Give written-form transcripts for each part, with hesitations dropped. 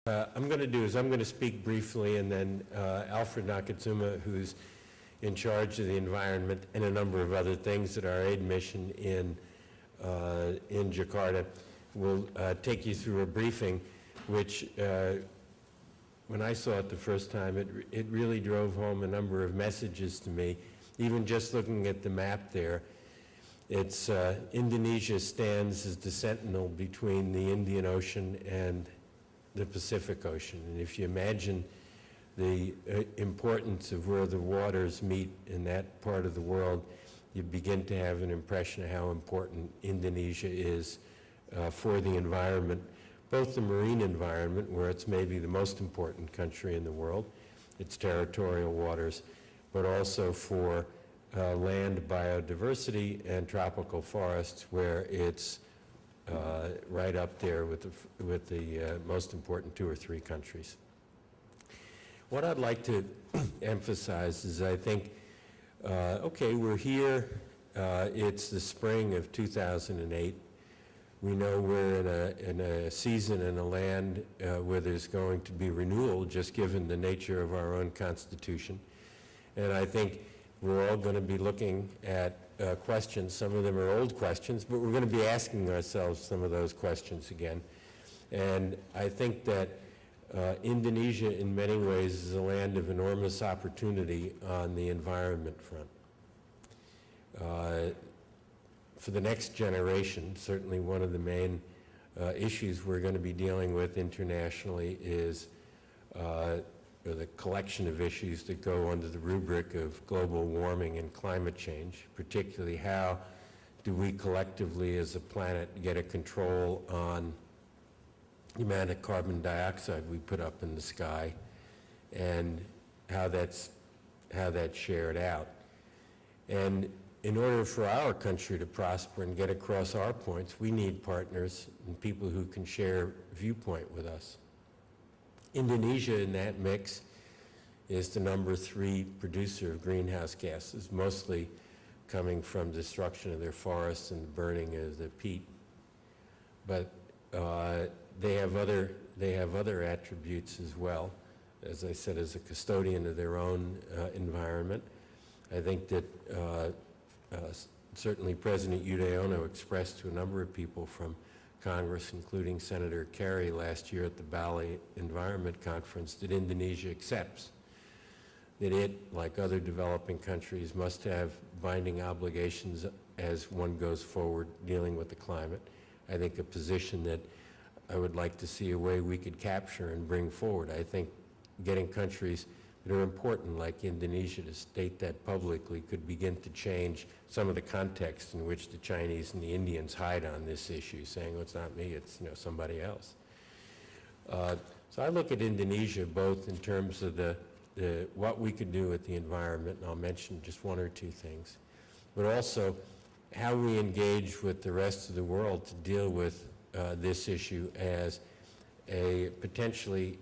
I'm going to do is I'm going to speak briefly, and then Alfred Nakatsuma, who's in charge of the environment and a number of other things at our aid mission in Jakarta, will take you through a briefing, which when I saw it the first time, it really drove home a number of messages to me. Even just looking at the map there, it's Indonesia stands as the sentinel between the Indian Ocean and the Pacific Ocean. And if you imagine the importance of where the waters meet in that part of the world, you begin to have an impression of how important Indonesia is for the environment, both the marine environment, where it's maybe the most important country in the world, its territorial waters, but also for land biodiversity and tropical forests, where it's right up there with the most important 2 or 3 countries. What I'd like to emphasize is I think, okay, we're here. It's the spring of 2008. We know we're in a season in a land where there's going to be renewal, just given the nature of our own Constitution. And I think we're all going to be looking at questions. Some of them are old questions, but we're going to be asking ourselves some of those questions again. And I think that Indonesia, in many ways, is a land of enormous opportunity on the environment front. For the next generation, certainly one of the main issues we're going to be dealing with internationally is the collection of issues that go under the rubric of global warming and climate change, particularly how do we collectively as a planet get a control on the amount of carbon dioxide we put up in the sky and how that's shared out. And in order for our country to prosper and get across our points, we need partners and people who can share viewpoint with us. Indonesia in that mix is the number 3 producer of greenhouse gases, mostly coming from destruction of their forests and burning of the peat. But they have other attributes as well. As I said, as a custodian of their own environment, I think that certainly President Yudhoyono expressed to a number of people from Congress, including Senator Kerry last year at the Bali Environment Conference, that Indonesia accepts that it, like other developing countries, must have binding obligations as one goes forward dealing with the climate. I think a position that I would like to see a way we could capture and bring forward. I think getting countries that are important, like Indonesia, to state that publicly could begin to change some of the context in which the Chinese and the Indians hide on this issue, saying, well, it's not me, it's somebody else. So I look at Indonesia both in terms of what we could do with the environment, and I'll mention just 1 or 2 things, but also how we engage with the rest of the world to deal with this issue as a potentially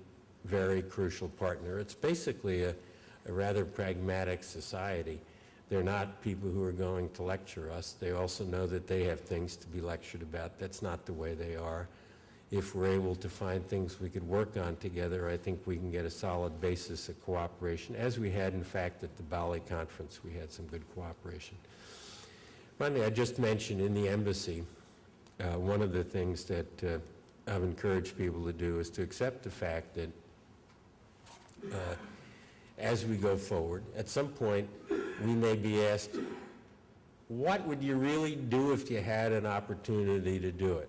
very crucial partner. It's basically a rather pragmatic society. They're not people who are going to lecture us. They also know that they have things to be lectured about. That's not the way they are. If we're able to find things we could work on together, I think we can get a solid basis of cooperation, as we had, in fact, at the Bali conference. We had some good cooperation. Finally, I just mentioned in the embassy, one of the things that I've encouraged people to do is to accept the fact that as we go forward, at some point we may be asked, what would you really do if you had an opportunity to do it?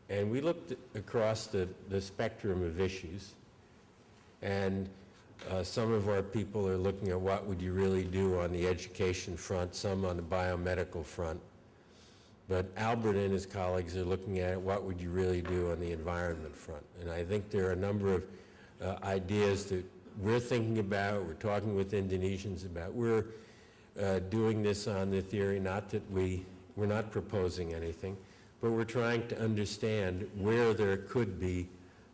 And we looked across the spectrum of issues, and some of our people are looking at what would you really do on the education front, some on the biomedical front. But Albert and his colleagues are looking at what would you really do on the environment front. And I think there are a number of ideas that we're thinking about, we're talking with Indonesians about. We're doing this on the theory, not that we're not proposing anything, but we're trying to understand where there could be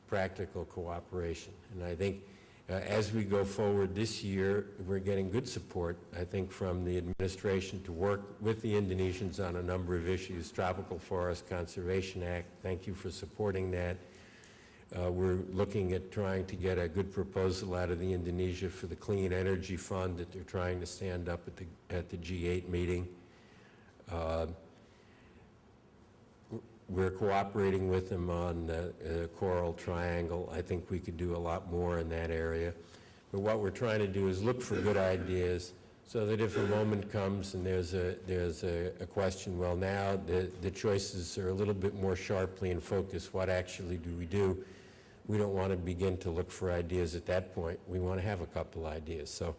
practical cooperation. And I think as we go forward this year, we're getting good support, I think, from the administration to work with the Indonesians on a number of issues. Tropical Forest Conservation Act, thank you for supporting that. We're looking at trying to get a good proposal out of the Indonesia for the Clean Energy Fund that they're trying to stand up at the G8 meeting. We're cooperating with them on the Coral Triangle. I think we could do a lot more in that area. But what we're trying to do is look for good ideas so that if a moment comes and there's a question, well, now the choices are a little bit more sharply in focus. What actually do we do? We don't want to begin to look for ideas at that point. We want to have a couple ideas. So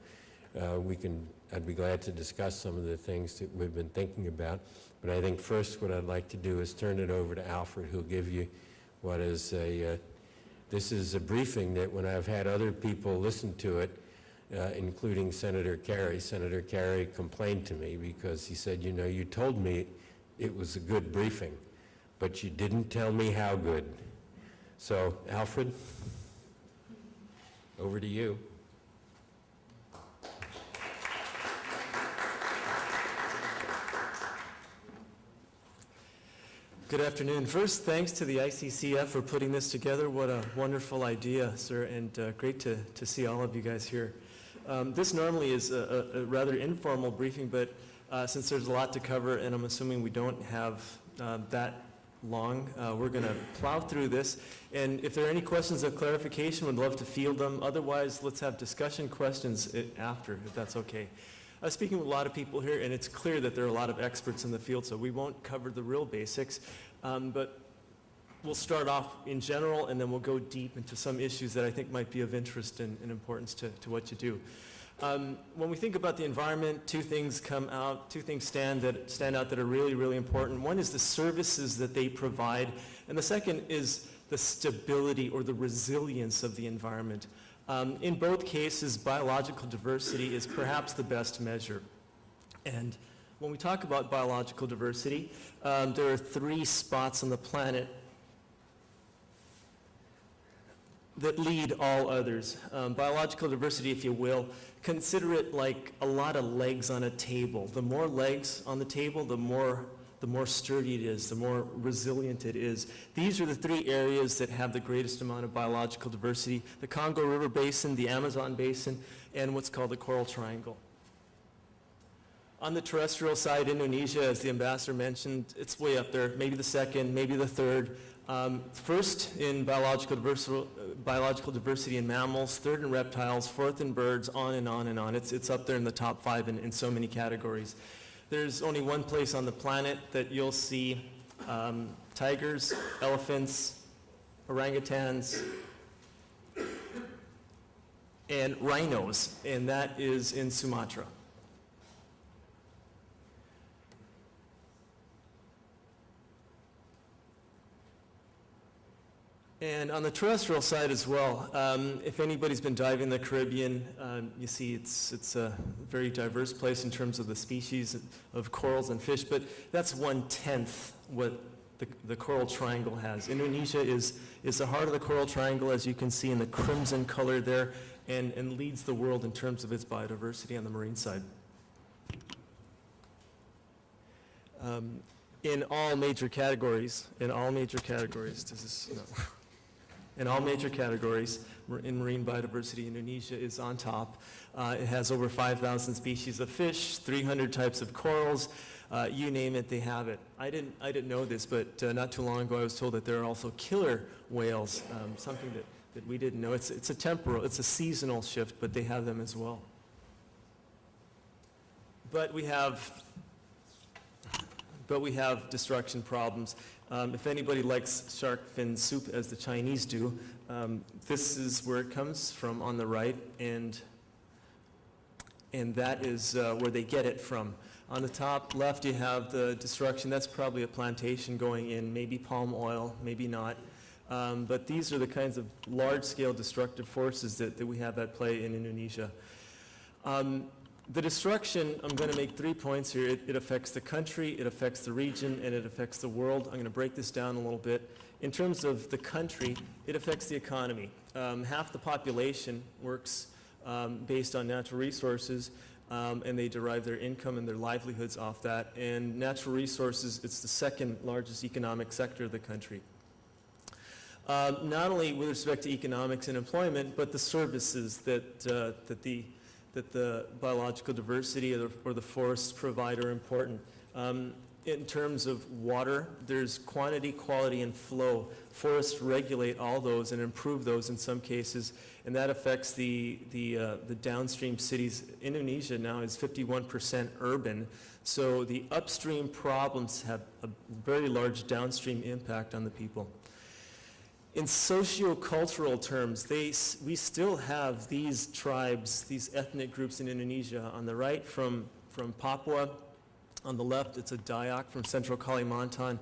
I'd be glad to discuss some of the things that we've been thinking about. But I think first what I'd like to do is turn it over to Alfred, who'll give you what is this is a briefing that when I've had other people listen to it, including Senator Kerry complained to me because he said, you know, you told me it was a good briefing, but you didn't tell me how good. So, Alfred, over to you. Good afternoon. First, thanks to the ICCF for putting this together. What a wonderful idea, sir, and great to see all of you guys here. This normally is a rather informal briefing, but since there's a lot to cover, and I'm assuming we don't have that long, we're going to plow through this. And if there are any questions of clarification, we'd love to field them. Otherwise, let's have discussion questions after, if that's okay. I was speaking with a lot of people here, and it's clear that there are a lot of experts in the field, so we won't cover the real basics, but we'll start off in general, and then we'll go deep into some issues that I think might be of interest and importance to what you do. When we think about the environment, two things stand out that are really, really important. One is the services that they provide, and the second is the stability or the resilience of the environment. In both cases, biological diversity is perhaps the best measure. And when we talk about biological diversity, there are 3 spots on the planet that lead all others. Biological diversity, if you will, consider it like a lot of legs on a table. The more legs on the table, the more sturdy it is, the more resilient it is. These are the 3 areas that have the greatest amount of biological diversity: the Congo River Basin, the Amazon Basin, and what's called the Coral Triangle. On the terrestrial side, Indonesia, as the ambassador mentioned, it's way up there, maybe the second, maybe the third. First in biological diversity in mammals, third in reptiles, fourth in birds, on and on and on. It's up there in the top 5 in so many categories. There's only one place on the planet that you'll see tigers, elephants, orangutans, and rhinos, and that is in Sumatra. And on the terrestrial side as well, if anybody's been diving in the Caribbean, you see it's a very diverse place in terms of the species of corals and fish, but that's 1/10 what the Coral Triangle has. Indonesia is the heart of the Coral Triangle, as you can see in the crimson color there, and leads the world in terms of its biodiversity on the marine side. In all major categories, in all major categories, in marine biodiversity, Indonesia is on top. It has over 5,000 species of fish, 300 types of corals, you name it, they have it. I didn't know this, but not too long ago I was told that there are also killer whales, something that we didn't know. It's a seasonal shift, but they have them as well. But we have destruction problems. If anybody likes shark fin soup, as the Chinese do, this is where it comes from on the right, and that is where they get it from. On the top left, you have the destruction. That's probably a plantation going in, maybe palm oil, maybe not. But these are the kinds of large-scale destructive forces that we have at play in Indonesia. The destruction, I'm going to make 3 points here. It affects the country, it affects the region, and it affects the world. I'm going to break this down a little bit. In terms of the country, it affects the economy. Half the population works based on natural resources, and they derive their income and their livelihoods off that. And natural resources, it's the second largest economic sector of the country. Not only with respect to economics and employment, but the services that the biological diversity or the forests provide are important. In terms of water, there's quantity, quality, and flow. Forests regulate all those and improve those in some cases, and that affects the downstream cities. Indonesia now is 51% urban, so the upstream problems have a very large downstream impact on the people. In socio-cultural terms, we still have these tribes, these ethnic groups in Indonesia. On the right, from Papua. On the left, it's a Dayak from central Kalimantan.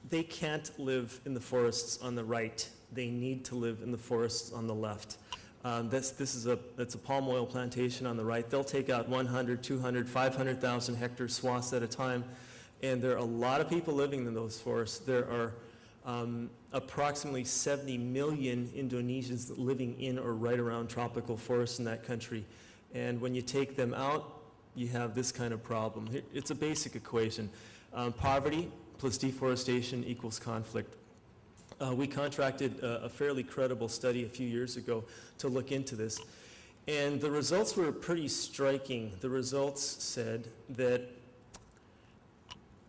They can't live in the forests on the right. They need to live in the forests on the left. It's a palm oil plantation on the right. They'll take out 100, 200, 500,000 hectare swaths at a time, and there are a lot of people living in those forests. There are approximately 70 million Indonesians living in or right around tropical forests in that country. And when you take them out, you have this kind of problem. It's a basic equation. Poverty plus deforestation equals conflict. We contracted a fairly credible study a few years ago to look into this, and the results were pretty striking. The results said that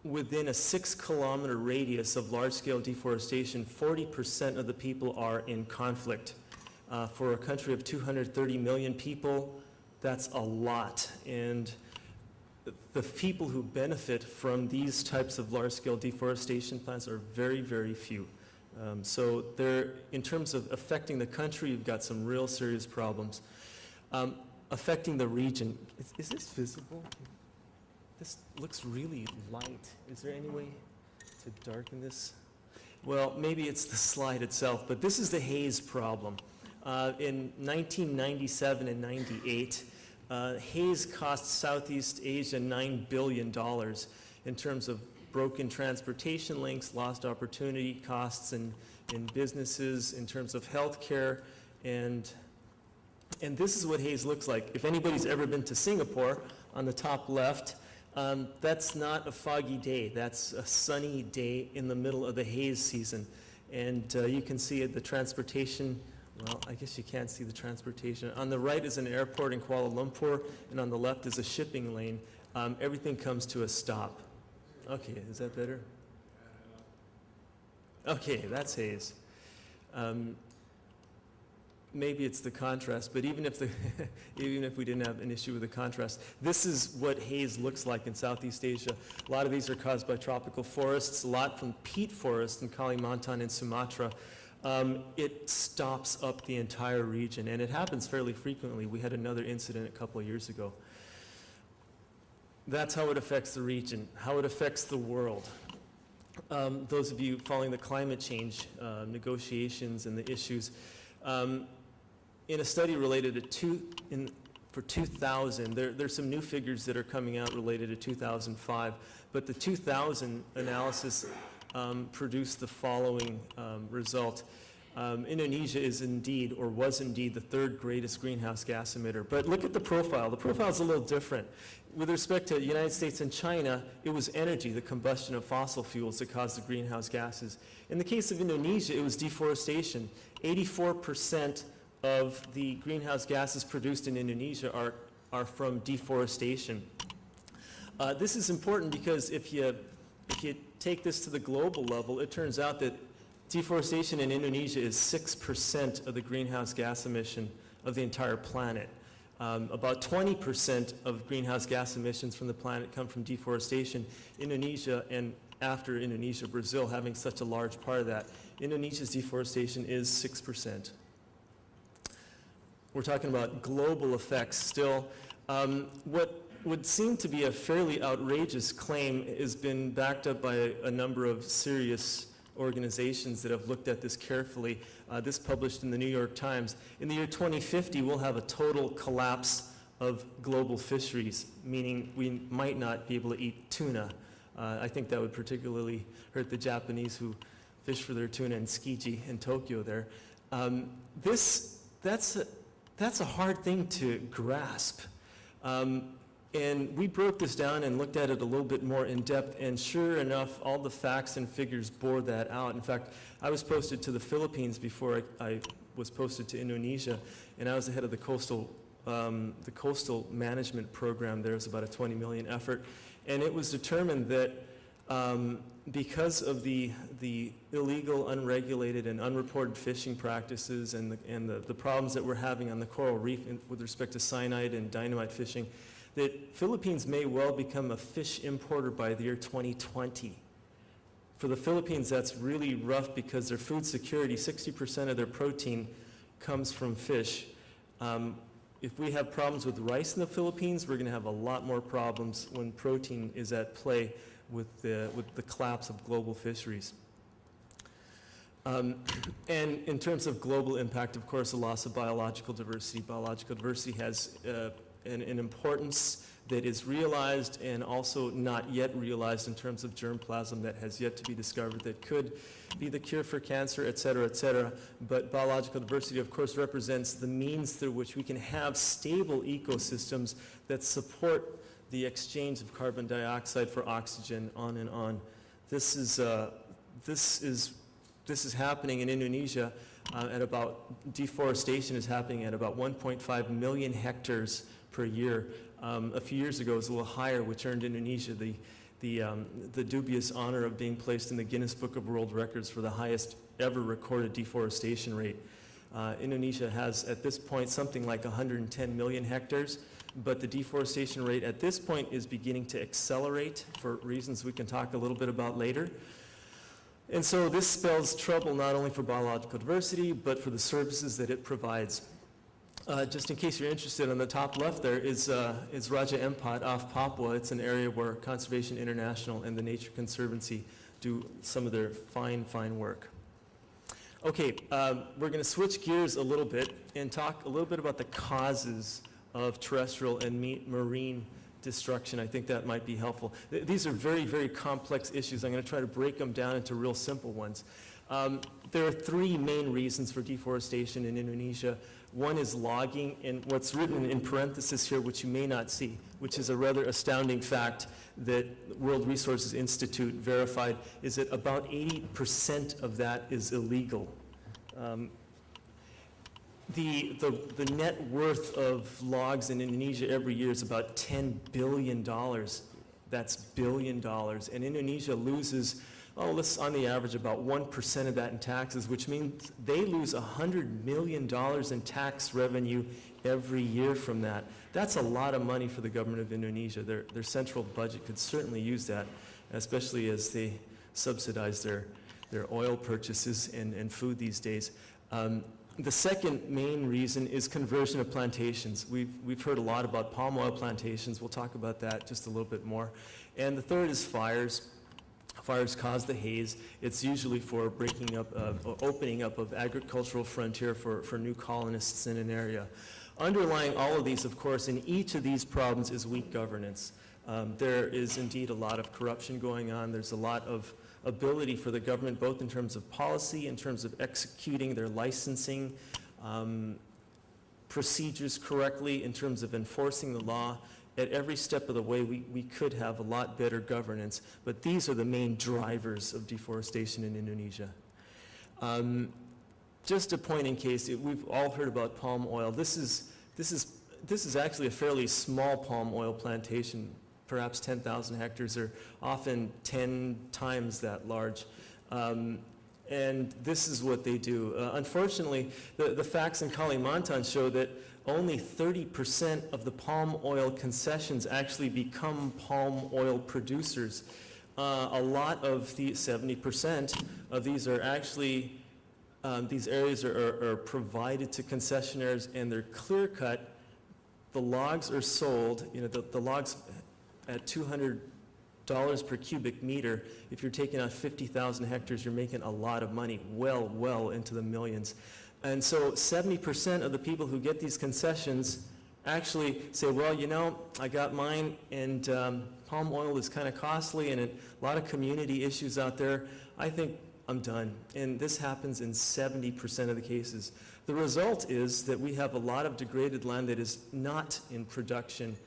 within a 6-kilometer radius of large-scale deforestation, 40% of the people are in conflict. For a country of 230 million people, that's a lot. And the people who benefit from these types of large-scale deforestation plans are very, very few. So in terms of affecting the country, you've got some real serious problems. Affecting the region, is this visible? This looks really light. Is there any way to darken this? Well, maybe it's the slide itself, but this is the haze problem. In 1997 and 98, haze cost Southeast Asia $9 billion in terms of broken transportation links, lost opportunity costs in businesses, in terms of health care, and this is what haze looks like. If anybody's ever been to Singapore, on the top left, that's not a foggy day. That's a sunny day in the middle of the haze season. And you can see the transportation. Well, I guess you can't see the transportation. On the right is an airport in Kuala Lumpur, and on the left is a shipping lane. Everything comes to a stop. Okay, is that better? Okay, that's haze. Maybe it's the contrast, but even if we didn't have an issue with the contrast, this is what haze looks like in Southeast Asia. A lot of these are caused by tropical forests, a lot from peat forests in Kalimantan and Sumatra. It stops up the entire region, and it happens fairly frequently. We had another incident a couple of years ago. That's how it affects the region, how it affects the world. Those of you following the climate change negotiations and the issues, in a study related to for 2000, there's some new figures that are coming out related to 2005, but the 2000 analysis produced the following result. Indonesia is indeed, or was indeed, the third greatest greenhouse gas emitter. But look at the profile. The profile is a little different. With respect to the United States and China, it was energy, the combustion of fossil fuels, that caused the greenhouse gases. In the case of Indonesia, it was deforestation. 84% of the greenhouse gases produced in Indonesia are from deforestation. This is important because if you take this to the global level, it turns out that deforestation in Indonesia is 6% of the greenhouse gas emission of the entire planet. About 20% of greenhouse gas emissions from the planet come from deforestation. Indonesia, and after Indonesia, Brazil having such a large part of that, Indonesia's deforestation is 6%. We're talking about global effects still. What would seem to be a fairly outrageous claim has been backed up by a number of serious organizations that have looked at this carefully. This published in the New York Times. In the year 2050, we'll have a total collapse of global fisheries, meaning we might not be able to eat tuna. I think that would particularly hurt the Japanese who fish for their tuna in Tsukiji in Tokyo there. That's a hard thing to grasp. And we broke this down and looked at it a little bit more in depth, and sure enough, all the facts and figures bore that out. In fact, I was posted to the Philippines before I was posted to Indonesia, and I was the head of the coastal management program. There was about a 20 million effort, and it was determined that because of the illegal, unregulated, and unreported fishing practices and the problems that we're having on the coral reef with respect to cyanide and dynamite fishing, that Philippines may well become a fish importer by the year 2020. For the Philippines, that's really rough because their food security, 60% of their protein comes from fish. If we have problems with rice in the Philippines, we're going to have a lot more problems when protein is at play with the collapse of global fisheries. And in terms of global impact, of course, the loss of biological diversity. Biological diversity has an importance that is realized and also not yet realized in terms of germplasm that has yet to be discovered that could be the cure for cancer, et cetera, et cetera. But biological diversity, of course, represents the means through which we can have stable ecosystems that support the exchange of carbon dioxide for oxygen, on and on. This is happening in Indonesia deforestation is happening at about 1.5 million hectares per year. A few years ago, it was a little higher, which earned Indonesia the dubious honor of being placed in the Guinness Book of World Records for the highest ever recorded deforestation rate. Indonesia has, at this point, something like 110 million hectares, but the deforestation rate at this point is beginning to accelerate for reasons we can talk a little bit about later. And so this spells trouble not only for biological diversity, but for the services that it provides. Just in case you're interested, on the top left there is Raja Ampat off Papua. It's an area where Conservation International and the Nature Conservancy do some of their fine, fine work. Okay, we're going to switch gears a little bit and talk a little bit about the causes of terrestrial and marine destruction. I think that might be helpful. These are very, very complex issues. I'm going to try to break them down into real simple ones. There are three main reasons for deforestation in Indonesia. One is logging, and what's written in parentheses here, which you may not see, which is a rather astounding fact that World Resources Institute verified, is that about 80% of that is illegal. The net worth of logs in Indonesia every year is about $10 billion. That's billion dollars. And Indonesia loses, on the average, about 1% of that in taxes, which means they lose $100 million in tax revenue every year from that. That's a lot of money for the government of Indonesia. Their central budget could certainly use that, especially as they subsidize their oil purchases and food these days. The second main reason is conversion of plantations. We've heard a lot about palm oil plantations. We'll talk about that just a little bit more. And the third is fires. Fires cause the haze. It's usually for opening up of agricultural frontier for new colonists in an area. Underlying all of these, of course, in each of these problems is weak governance. There is indeed a lot of corruption going on. There's a lot of ability for the government, both in terms of policy, in terms of executing their licensing procedures correctly, in terms of enforcing the law. At every step of the way, we could have a lot better governance, but these are the main drivers of deforestation in Indonesia. Just a point in case, we've all heard about palm oil. This is actually a fairly small palm oil plantation. Perhaps 10,000 hectares, are often 10 times that large. And this is what they do. Unfortunately, the facts in Kalimantan show that only 30% of the palm oil concessions actually become palm oil producers. A lot of the 70% of these are actually, these areas are provided to concessionaires and they're clear cut. The logs are sold, the logs at $200 per cubic meter. If you're taking out 50,000 hectares, you're making a lot of money, well into the millions. And so 70% of the people who get these concessions actually say, well, I got mine, and palm oil is kind of costly, and a lot of community issues out there. I think I'm done. And this happens in 70% of the cases. The result is that we have a lot of degraded land that is not in production.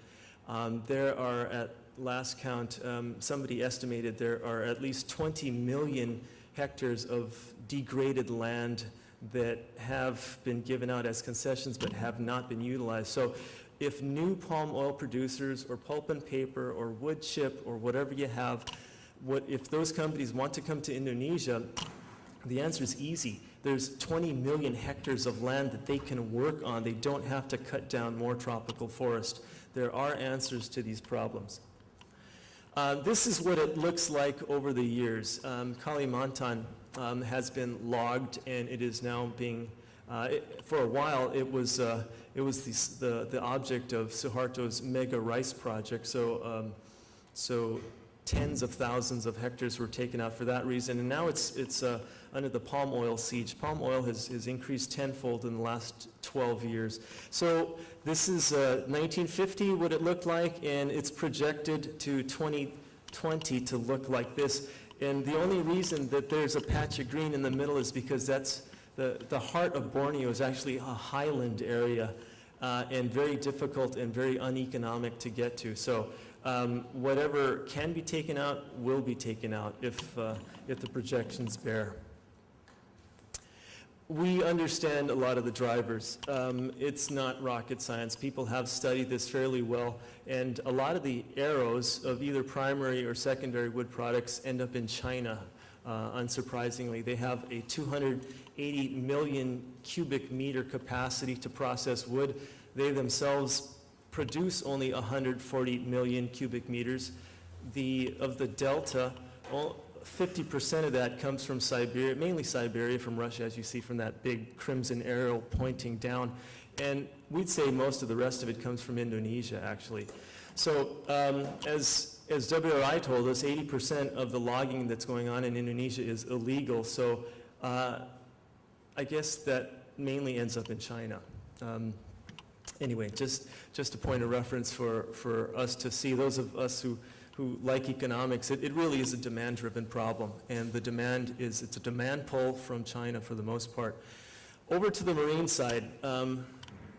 There are, at last count, somebody estimated there are at least 20 million hectares of degraded land that have been given out as concessions but have not been utilized. So if new palm oil producers or pulp and paper or wood chip or whatever you have, if those companies want to come to Indonesia, the answer is easy. There's 20 million hectares of land that they can work on. They don't have to cut down more tropical forest. There are answers to these problems. This is what it looks like over the years. Kalimantan has been logged, and it is now being, for a while, it was the object of Suharto's mega rice project. So tens of thousands of hectares were taken out for that reason, and now it's under the palm oil siege. Palm oil has increased tenfold in the last 12 years. So this is 1950, what it looked like, and it's projected to 2020 to look like this. And the only reason that there's a patch of green in the middle is because that's the heart of Borneo is actually a highland area, and very difficult and very uneconomic to get to. So whatever can be taken out will be taken out if the projections bear. We understand a lot of the drivers. It's not rocket science. People have studied this fairly well, and a lot of the arrows of either primary or secondary wood products end up in China, unsurprisingly. They have a 280 million cubic meter capacity to process wood. They themselves produce only 140 million cubic meters. Of the delta, 50% of that comes from Siberia, mainly Siberia, from Russia, as you see from that big crimson arrow pointing down. And we'd say most of the rest of it comes from Indonesia, actually. So as WRI told us, 80% of the logging that's going on in Indonesia is illegal. So I guess that mainly ends up in China. Anyway, just a point of reference for us to see, those of us who like economics, it really is a demand-driven problem, and it's a demand pull from China for the most part. Over to the marine side,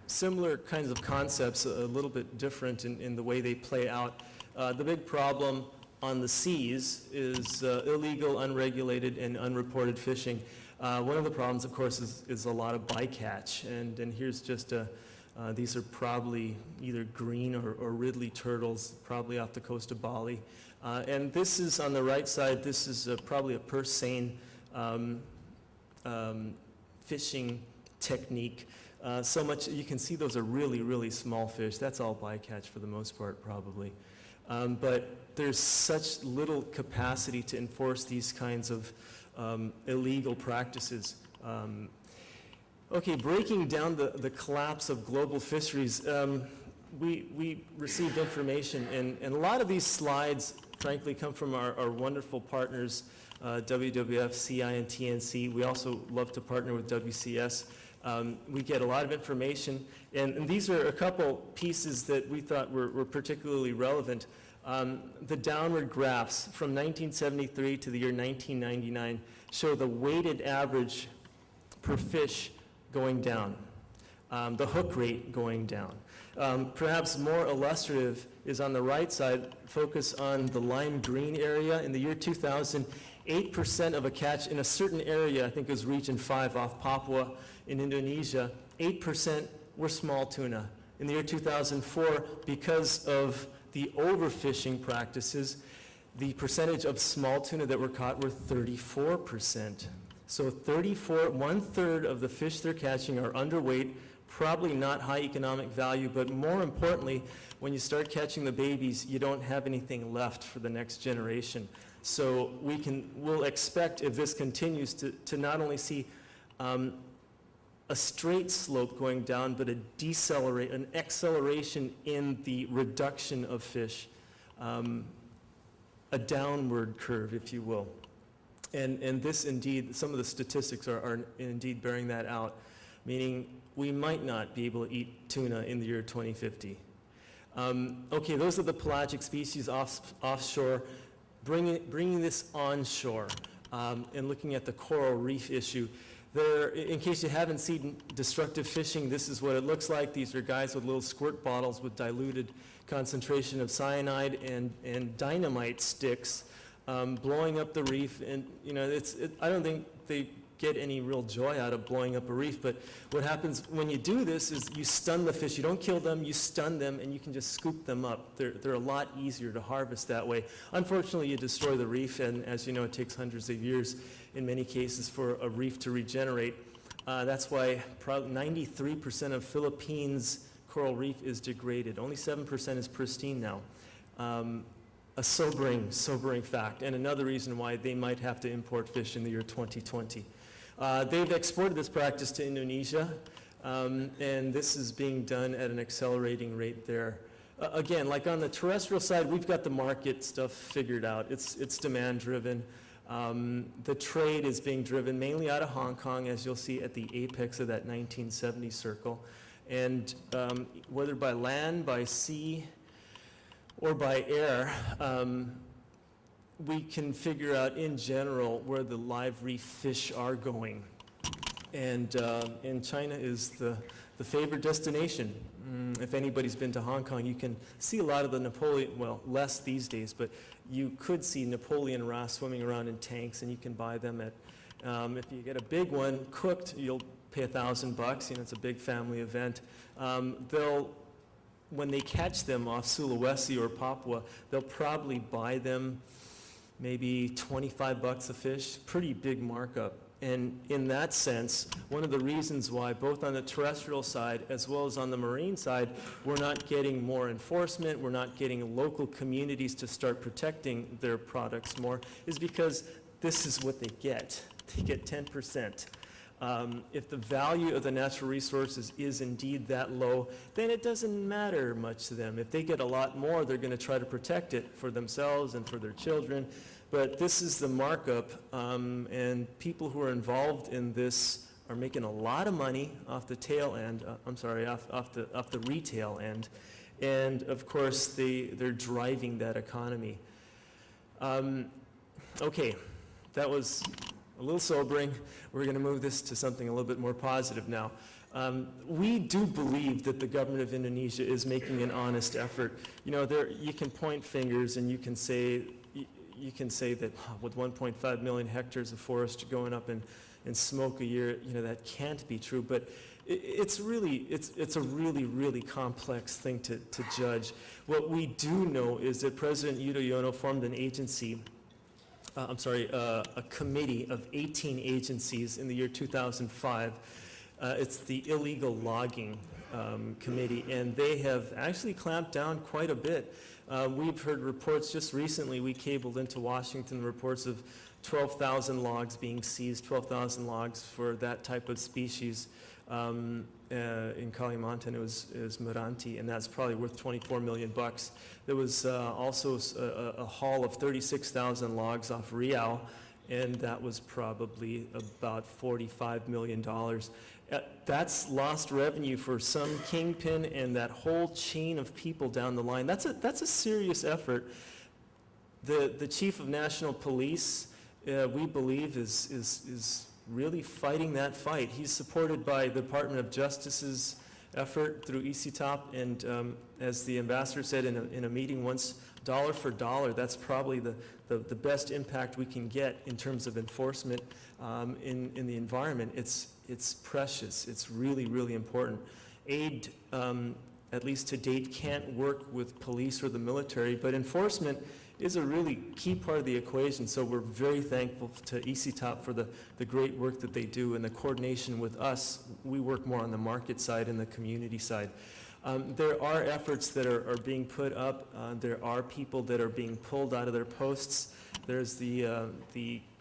similar kinds of concepts, a little bit different in the way they play out. The big problem on the seas is illegal, unregulated, and unreported fishing. One of the problems, of course, is a lot of bycatch, and here's just these are probably either green or Ridley turtles, probably off the coast of Bali. And this is on the right side, this is probably a purse seine fishing technique. So much, you can see those are really, really small fish. That's all bycatch for the most part, probably. But there's such little capacity to enforce these kinds of illegal practices. Okay, breaking down the collapse of global fisheries, we received information, and a lot of these slides, frankly, come from our wonderful partners, WWF, CI, and TNC. We also love to partner with WCS. We get a lot of information, and these are a couple pieces that we thought were particularly relevant. The downward graphs from 1973 to the year 1999 show the weighted average per fish going down, the hook rate going down. Perhaps more illustrative is on the right side, focus on the lime green area. In the year 2000, 8% of a catch in a certain area, I think it was region 5 off Papua in Indonesia, 8% were small tuna. In the year 2004, because of the overfishing practices, the percentage of small tuna that were caught were 34%. So 1/3 of the fish they're catching are underweight, probably not high economic value, but more importantly, when you start catching the babies, you don't have anything left for the next generation. So we'll expect, if this continues, to not only see a straight slope going down, but an acceleration in the reduction of fish, a downward curve, if you will. And this indeed, some of the statistics are indeed bearing that out, meaning we might not be able to eat tuna in the year 2050. Okay, those are the pelagic species offshore. Bringing this onshore and looking at the coral reef issue, In case you haven't seen destructive fishing, this is what it looks like. These are guys with little squirt bottles with diluted concentration of cyanide and dynamite sticks blowing up the reef. And, you know, I don't think they get any real joy out of blowing up a reef, but what happens when you do this is you stun the fish. You don't kill them, you stun them, and you can just scoop them up. They're a lot easier to harvest that way. Unfortunately, you destroy the reef, and as you know, it takes hundreds of years in many cases for a reef to regenerate. That's why probably 93% of Philippines' coral reef is degraded. Only 7% is pristine now. A sobering fact, and another reason why they might have to import fish in the year 2020. They've exported this practice to Indonesia, and this is being done at an accelerating rate there. Again, like on the terrestrial side, we've got the market stuff figured out. It's demand driven. The trade is being driven mainly out of Hong Kong, as you'll see at the apex of that 1970 circle. And whether by land, by sea, or by air, we can figure out in general where the live reef fish are going. And China is the favorite destination. If anybody's been to Hong Kong, you can see a lot of the Napoleon, well, less these days, but you could see Napoleon wrasse swimming around in tanks, and you can buy them at, if you get a big one cooked, you'll pay $1,000. You know, it's a big family event. When they catch them off Sulawesi or Papua, they'll probably buy them maybe $25 a fish, pretty big markup. And in that sense, one of the reasons why both on the terrestrial side as well as on the marine side, we're not getting more enforcement, we're not getting local communities to start protecting their products more, is because this is what they get. They get 10%. If the value of the natural resources is indeed that low, then it doesn't matter much to them. If they get a lot more, they're going to try to protect it for themselves and for their children. But this is the markup, and people who are involved in this are making a lot of money off the tail end. Off the retail end, and of course they're driving that economy. Okay, that was a little sobering. We're going to move this to something a little bit more positive now. We do believe that the government of Indonesia is making an honest effort. You know, you can point fingers and you can say that with 1.5 million hectares of forest going up in smoke a year, you know, that can't be true. But it's a really complex thing to judge. What we do know is that President Yudhoyono formed an agency. A committee of 18 agencies in the year 2005. It's the Illegal Logging Committee, and they have actually clamped down quite a bit. We've heard reports just recently, we cabled into Washington reports of 12,000 logs being seized, 12,000 logs for that type of species. In Kalimantan, it was Meranti, and that's probably worth $24 million. There was also a haul of 36,000 logs off Riau, and that was probably about $45 million. That's lost revenue for some kingpin and that whole chain of people down the line. That's a serious effort. The Chief of National Police, we believe, is really fighting that fight. He's supported by the Department of Justice's effort through ECTOP, and as the ambassador said in a meeting once, dollar for dollar, that's probably the best impact we can get in terms of enforcement in the environment. It's precious. It's really, really important. Aid, at least to date, can't work with police or the military, but enforcement is a really key part of the equation, so we're very thankful to ECTOP for the great work that they do and the coordination with us. We work more on the market side and the community side. There are efforts that are being put up. There are people that are being pulled out of their posts. There's the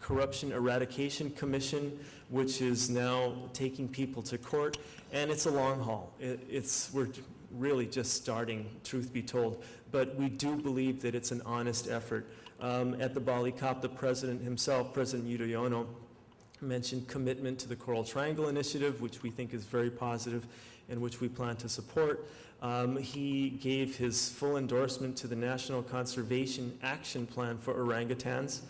Corruption Eradication Commission, which is now taking people to court, and it's a long haul. We're really just starting, truth be told, but we do believe that it's an honest effort. At the Bali COP, the president himself, President Yudhoyono, mentioned commitment to the Coral Triangle Initiative, which we think is very positive and which we plan to support. He gave his full endorsement to the National Conservation Action Plan for orangutans.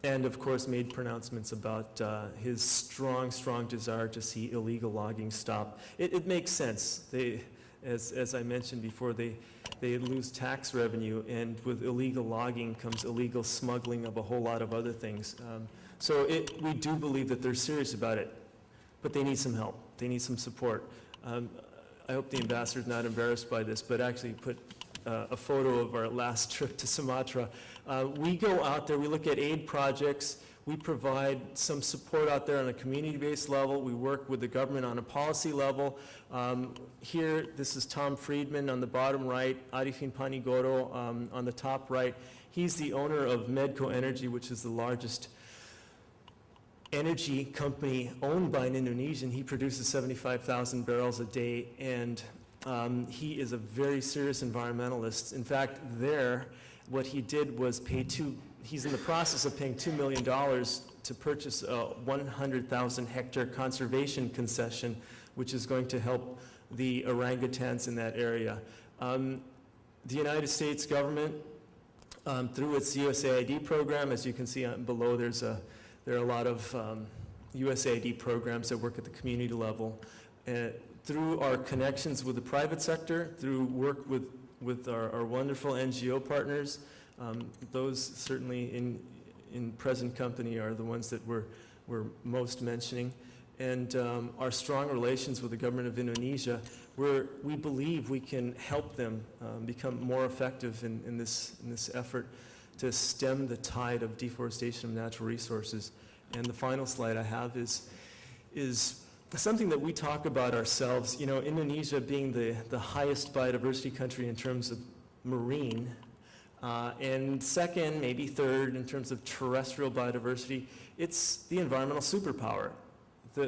and of course made pronouncements about his strong desire to see illegal logging stop. It makes sense. As I mentioned before, they lose tax revenue, and with illegal logging comes illegal smuggling of a whole lot of other things. So we do believe that they're serious about it, but they need some help. They need some support. I hope the ambassador's not embarrassed by this, but actually put a photo of our last trip to Sumatra. We go out there, we look at aid projects, we provide some support out there on a community-based level, we work with the government on a policy level. Here, this is Tom Friedman on the bottom right, Arifin Panigoro on the top right. He's the owner of Medco Energy, which is the largest energy company owned by an Indonesian. He produces 75,000 barrels a day, and he is a very serious environmentalist. In fact, what he did was he's in the process of paying $2 million to purchase a 100,000 hectare conservation concession, which is going to help the orangutans in that area. The United States government, through its USAID program, as you can see below, there are a lot of USAID programs that work at the community level. Through our connections with the private sector, through work with our wonderful NGO partners, those certainly in present company are the ones that we're most mentioning. And our strong relations with the government of Indonesia, we believe we can help them become more effective in this effort to stem the tide of deforestation of natural resources. And the final slide I have is something that we talk about ourselves. You know, Indonesia being the highest biodiversity country in terms of marine, and second, maybe third in terms of terrestrial biodiversity, it's the environmental superpower.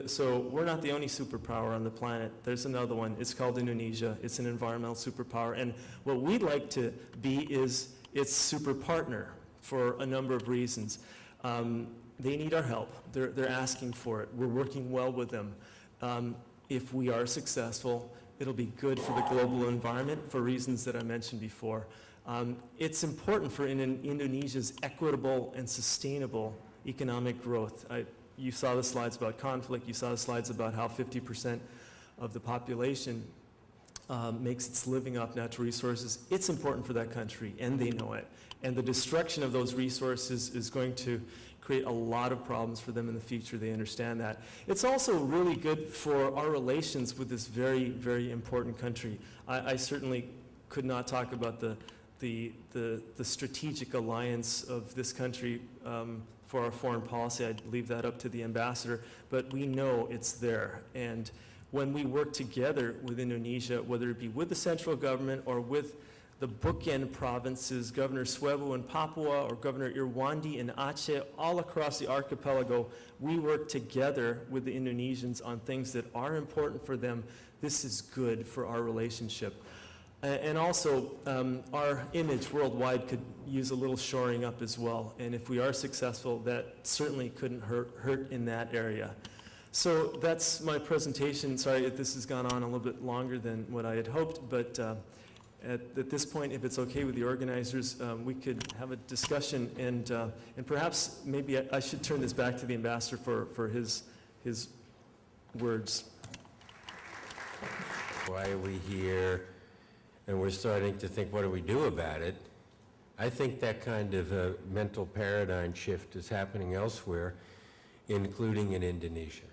So we're not the only superpower on the planet. There's another one. It's called Indonesia. It's an environmental superpower. And what we'd like to be is its super partner for a number of reasons. They need our help. They're asking for it. We're working well with them. If we are successful, it'll be good for the global environment for reasons that I mentioned before. It's important for Indonesia's equitable and sustainable economic growth. You saw the slides about conflict. You saw the slides about how 50% of the population makes its living off natural resources. It's important for that country, and they know it. And the destruction of those resources is going to create a lot of problems for them in the future. They understand that. It's also really good for our relations with this very, very important country. I certainly could not talk about the strategic alliance of this country for our foreign policy. I'd leave that up to the ambassador, but we know it's there. And when we work together with Indonesia, whether it be with the central government or with the bookend provinces, Governor Swebu in Papua or Governor Irwandi in Aceh, all across the archipelago, we work together with the Indonesians on things that are important for them. This is good for our relationship. And also, our image worldwide could use a little shoring up as well. And if we are successful, that certainly couldn't hurt in that area. So that's my presentation. Sorry if this has gone on a little bit longer than what I had hoped, but at this point, if it's okay with the organizers, we could have a discussion, and perhaps maybe I should turn this back to the ambassador for his words. Why are we here? And we're starting to think, what do we do about it? I think that kind of a mental paradigm shift is happening elsewhere, including in Indonesia.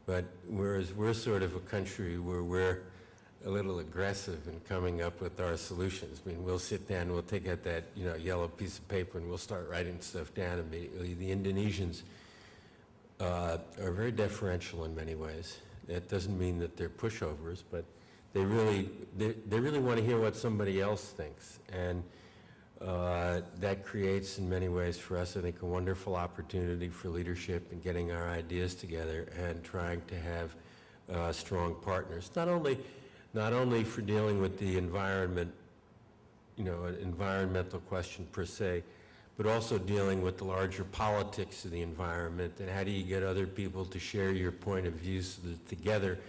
But whereas we're sort of a country where we're a little aggressive in coming up with our solutions. I mean, we'll sit down, we'll take out that yellow piece of paper and we'll start writing stuff down immediately. The Indonesians are very deferential in many ways. That doesn't mean that they're pushovers, but they really want to hear what somebody else thinks. And that creates, in many ways for us, I think, a wonderful opportunity for leadership and getting our ideas together and trying to have strong partners. Not only for dealing with the environment, an environmental question per se, but also dealing with the larger politics of the environment and how do you get other people to share your point of view so that together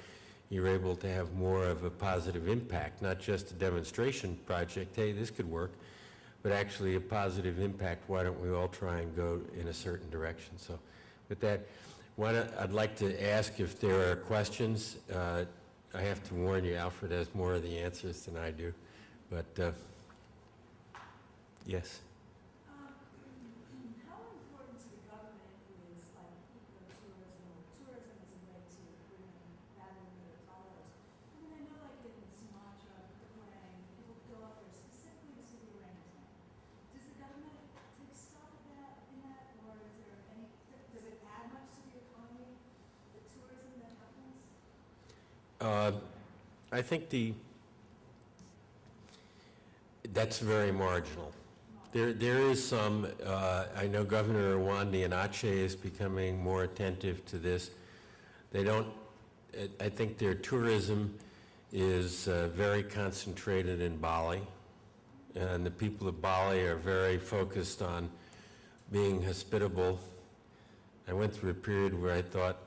you're able to have more of a positive impact, not just a demonstration project, hey, this could work, but actually a positive impact, why don't we all try and go in a certain direction? So with that, I'd like to ask if there are questions. I have to warn you, Alfred has more of the answers than I do, but yes. How important to the government is like ecotourism or tourism as a way to bring in that limited dollars? I mean, I know like in Sumatra, the planning, people go up there specifically to see the orangutan. Does the government take stock of that in that, or is there any, does it add much to the economy, the tourism that happens? I think that's very marginal. There is some, I know Governor Rwanda and Aceh is becoming more attentive to this. They don't, I think their tourism is very concentrated in Bali, and the people of Bali are very focused on being hospitable. I went through a period where I thought,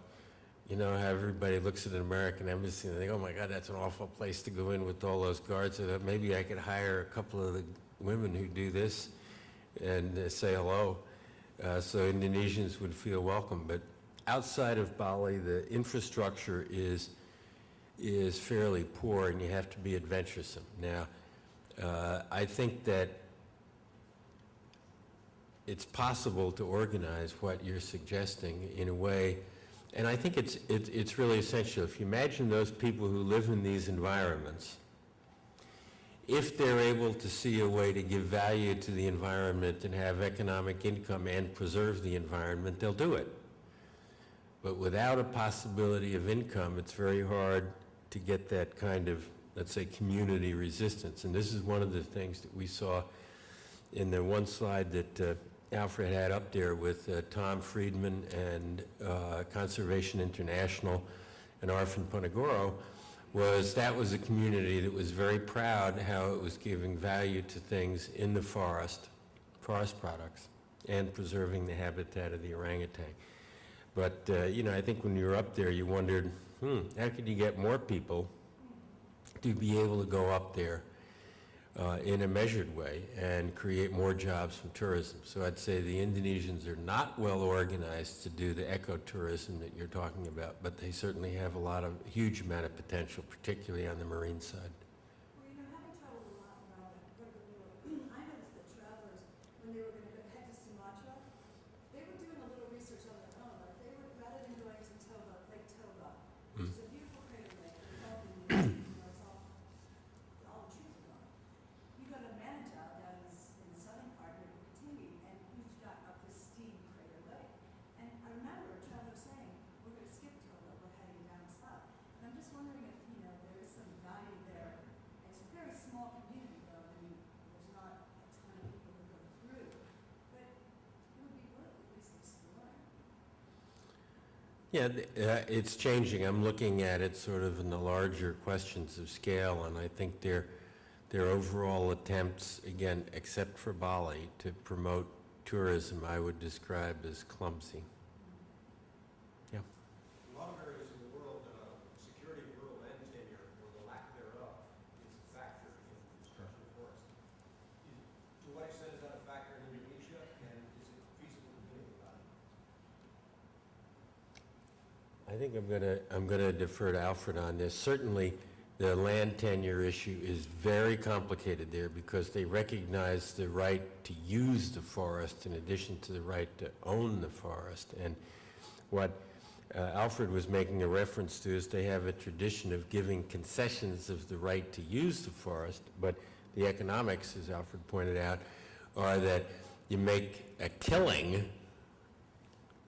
you know how everybody looks at an American embassy and they think, oh my God, that's an awful place to go in with all those guards. I thought maybe I could hire a couple of the women who do this and say hello, so Indonesians would feel welcome. But outside of Bali, the infrastructure is fairly poor, and you have to be adventuresome. Now, I think that it's possible to organize what you're suggesting in a way, and I think it's really essential. If you imagine those people who live in these environments, if they're able to see a way to give value to the environment and have economic income and preserve the environment, they'll do it. But without a possibility of income, it's very hard to get that kind of, let's say, community resistance. And this is one of the things that we saw in the one slide that Alfred had up there with Tom Friedman and Conservation International and Arfin Ponegoro, was a community that was very proud how it was giving value to things in the forest products, and preserving the habitat of the orangutan. But, you know, I think when you were up there, you wondered, how could you get more people to be able to go up there in a measured way and create more jobs from tourism? So I'd say the Indonesians are not well organized to do the ecotourism that you're talking about, but they certainly have a huge amount of potential, particularly on the marine side. Well, you know, having traveled a lot around I noticed that travelers, when they were going to head to Sumatra, they were doing a little research on their own. Like they were, rather than going to Lake Toba, which is a beautiful crater lake, it's all been, you know, it's all the trees are gone. You go to Manajau down in the southern part near Bukittinggi, and you've got a pristine crater lake. And I remember a traveler saying, we're going to skip Toba, we're heading down south. And I'm just wondering if, you know, there is some value there. It's a very small community, though. I mean, there's not a ton of people who go through. But it would be worth at least exploring. Yeah, it's changing. I'm looking at it sort of in the larger questions of scale, and I think their overall attempts, again, except for Bali, to promote tourism, I would describe as clumsy. Yeah. In a lot of areas in the world, security of rural land tenure, or the lack thereof, is a factor in destruction of forest. To what extent is that a factor in Indonesia, and is it feasible to do anything about it? I think I'm gonna defer to Alfred on this. Certainly, the land tenure issue is very complicated there because they recognize the right to use the forest in addition to the right to own the forest. And what Alfred was making a reference to is they have a tradition of giving concessions of the right to use the forest, but the economics, as Alfred pointed out, are that you make a killing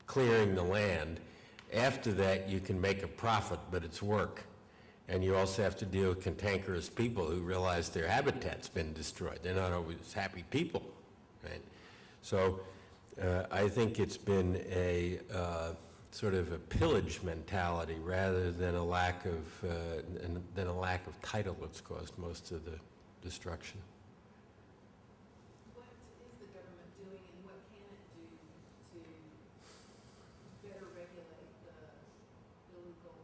clearing the land. After that, you can make a profit, but it's work. And you also have to deal with cantankerous people who realize their habitat's been destroyed. They're not always happy people, right? So I think it's been a sort of a pillage mentality rather than a lack of title that's caused most of the destruction. What is the government doing, and what can it do to better regulate the illegal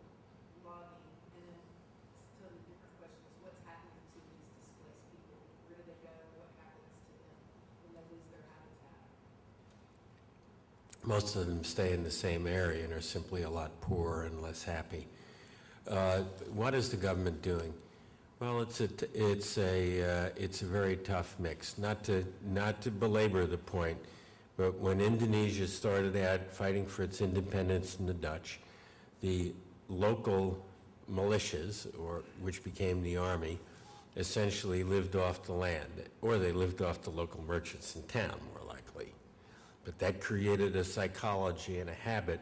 logging? And then totally different questions, what's happening to these displaced people? Where do they go? What happens to them? Most of them stay in the same area and are simply a lot poorer and less happy. What is the government doing? Well, it's a very tough mix. Not to belabor the point, but when Indonesia started out fighting for its independence from the Dutch, the local militias, which became the army, essentially lived off the land, or they lived off the local merchants in town, more likely. But that created a psychology and a habit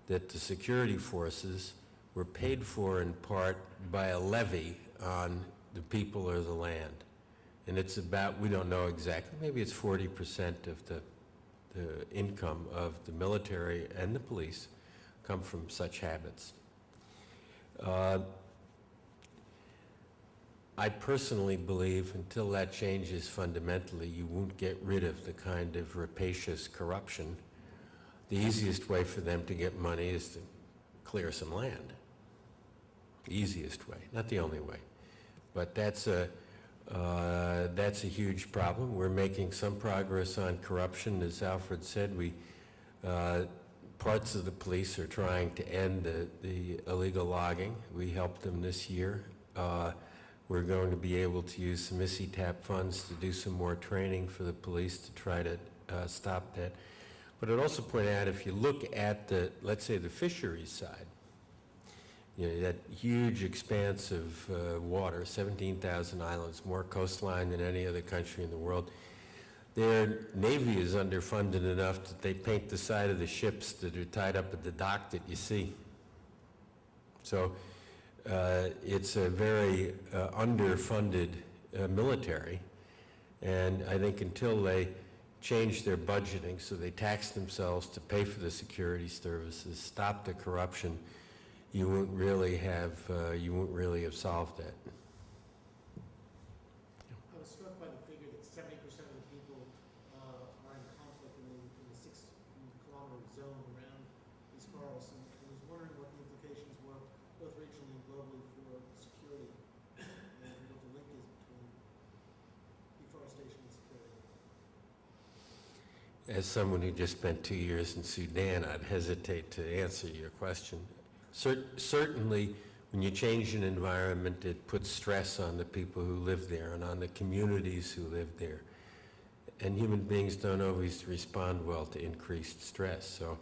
that the security forces were paid for in part by a levy on the people or the land. And it's about, we don't know exactly, maybe it's 40% of the income of the military and the police come from such habits. I personally believe until that changes fundamentally, you won't get rid of the kind of rapacious corruption. The easiest way for them to get money is to clear some land. The easiest way, not the only way. But that's a huge problem. We're making some progress on corruption. As Alfred said, parts of the police are trying to end the illegal logging. We helped them this year. We're going to be able to use some ISITAP funds to do some more training for the police to try to stop that. But I'd also point out, if you look at let's say the fisheries side, that huge expanse of water, 17,000 islands, more coastline than any other country in the world. Their Navy is underfunded enough that they paint the side of the ships that are tied up at the dock that you see. So it's a very underfunded military, and I think until they change their budgeting so they tax themselves to pay for the security services, stop the corruption, you won't really have solved that. I was struck by the figure that 70% of the people are in conflict in the 6-kilometer zone around these corals, and I was wondering what the implications were, both regionally and globally, for security, and what the link is between deforestation and security. As someone who just spent 2 years in Sudan, I'd hesitate to answer your question. Certainly, when you change an environment, it puts stress on the people who live there and on the communities who live there. And human beings don't always respond well to increased stress. So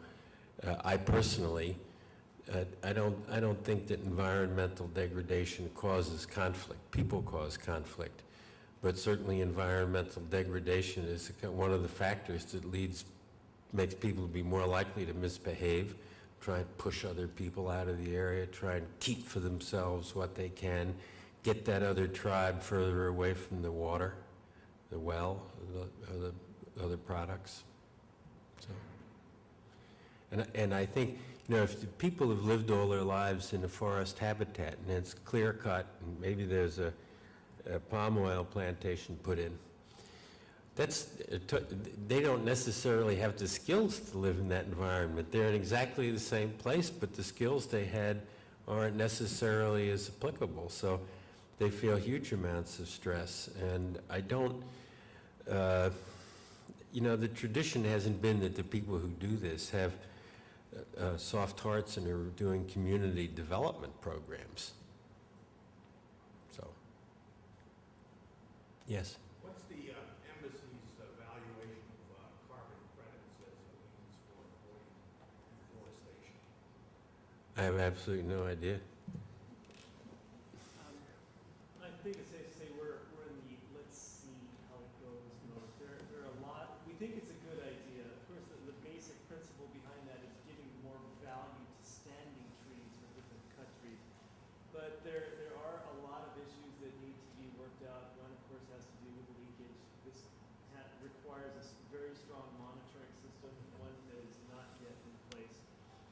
I personally, I don't think that environmental degradation causes conflict. People cause conflict. But certainly environmental degradation is one of the factors that makes people be more likely to misbehave, try and push other people out of the area, try and keep for themselves what they can, get that other tribe further away from the water, the well, the other products. So, and I think, if the people have lived all their lives in a forest habitat and it's clear cut, and maybe there's a palm oil plantation put in, they don't necessarily have the skills to live in that environment. They're in exactly the same place, but the skills they had aren't necessarily as applicable. So they feel huge amounts of stress. And I don't, the tradition hasn't been that the people who do this have soft hearts and are doing community development programs. So, yes. What's the embassy's evaluation of carbon credits as a means for avoiding deforestation? I have absolutely no idea. I think it's safe to say we're in the let's see how it goes mode. There are a lot. We think it's a good idea. Of course, the basic principle behind that is giving more value to standing trees for different cut trees. But there are a lot of issues that need to be worked out. One, of course, has to do with leakage. This requires a very strong monitoring system, one that is not yet in place.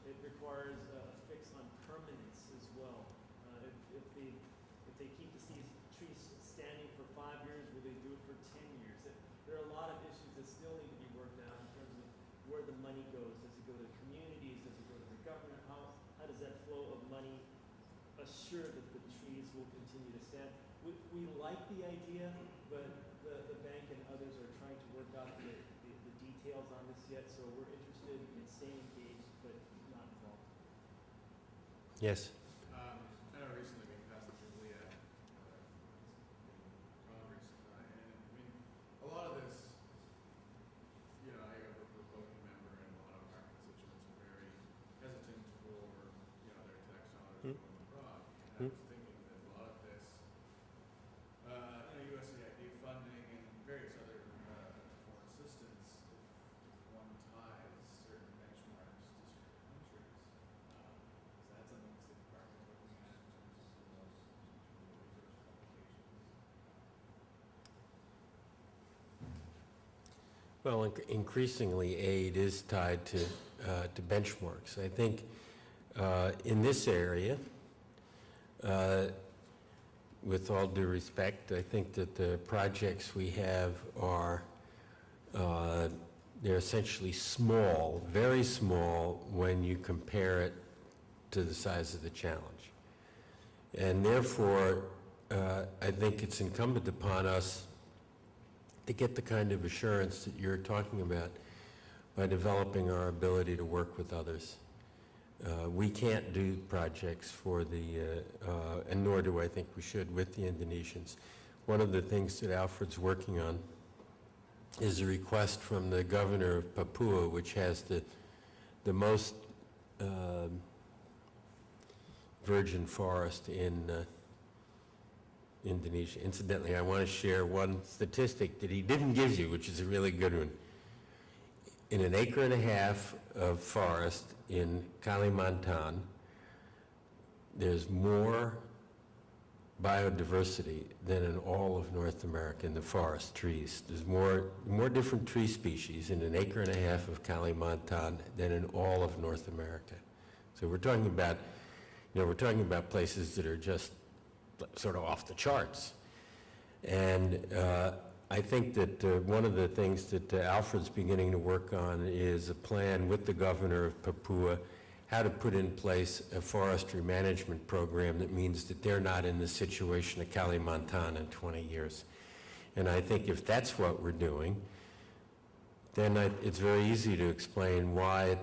It requires a fix on permanence as well. If they keep these trees standing for 5 years, will they do it for 10 years? There are a lot of issues that still need to be worked out in terms of where the money goes. Does it go to communities? Does it go to the government? How does that flow of money assure that the trees will continue to stand? We like the idea, but the bank and others are trying to work out the details on this yet, so we're interested in stay engaged but not involved. Yes? I know recently we passed the Julia in Congress, and I mean, a lot of this, you know, I work for a Republican member, and a lot of our constituents are very hesitant for, you know, their tax dollars going abroad. And I was thinking that a lot of this, you know, USAID funding and various other foreign assistance, if one ties certain benchmarks to certain countries, is that something the State Department's looking at in terms of those research publications? Well, increasingly, aid is tied to benchmarks. I think in this area, with all due respect, I think that the projects we have are, they're essentially small, very small, when you compare it to the size of the challenge. And therefore, I think it's incumbent upon us to get the kind of assurance that you're talking about by developing our ability to work with others. We can't do projects for the, and nor do I think we should, with the Indonesians. One of the things that Alfred's working on is a request from the governor of Papua, which has the most virgin forest in Indonesia. Incidentally, I want to share one statistic that he didn't give you, which is a really good one. In an acre and a half of forest in Kalimantan, there's more biodiversity than in all of North America in the forest trees. There's more different tree species in an acre and a half of Kalimantan than in all of North America. So we're talking about, you know, we're talking about places that are just sort of off the charts. And I think that one of the things that Alfred's beginning to work on is a plan with the governor of Papua how to put in place a forestry management program that means that they're not in the situation of Kalimantan in 20 years. And I think if that's what we're doing, then it's very easy to explain why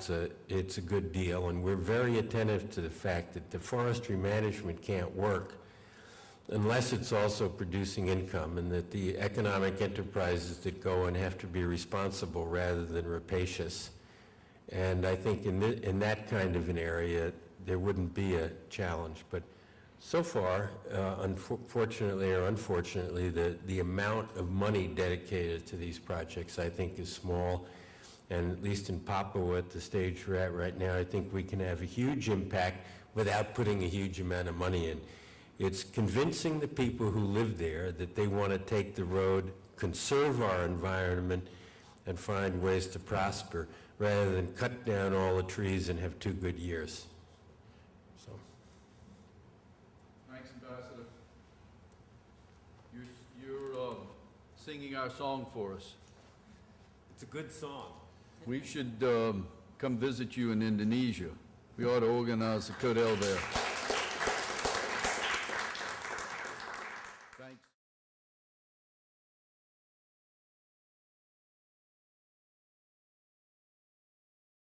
it's a good deal. And we're very attentive to the fact that the forestry management can't work unless it's also producing income, and that the economic enterprises that go and have to be responsible rather than rapacious. And I think in that kind of an area, there wouldn't be a challenge. But so far, unfortunately or unfortunately, the amount of money dedicated to these projects, I think, is small. And at least in Papua, at the stage we're at right now, I think we can have a huge impact without putting a huge amount of money in. It's convincing the people who live there that they want to take the road, conserve our environment, and find ways to prosper, rather than cut down all the trees and have 2 good years. So. Thanks, Ambassador. You're singing our song for us. It's a good song. We should come visit you in Indonesia. We ought to organize a Kodel there.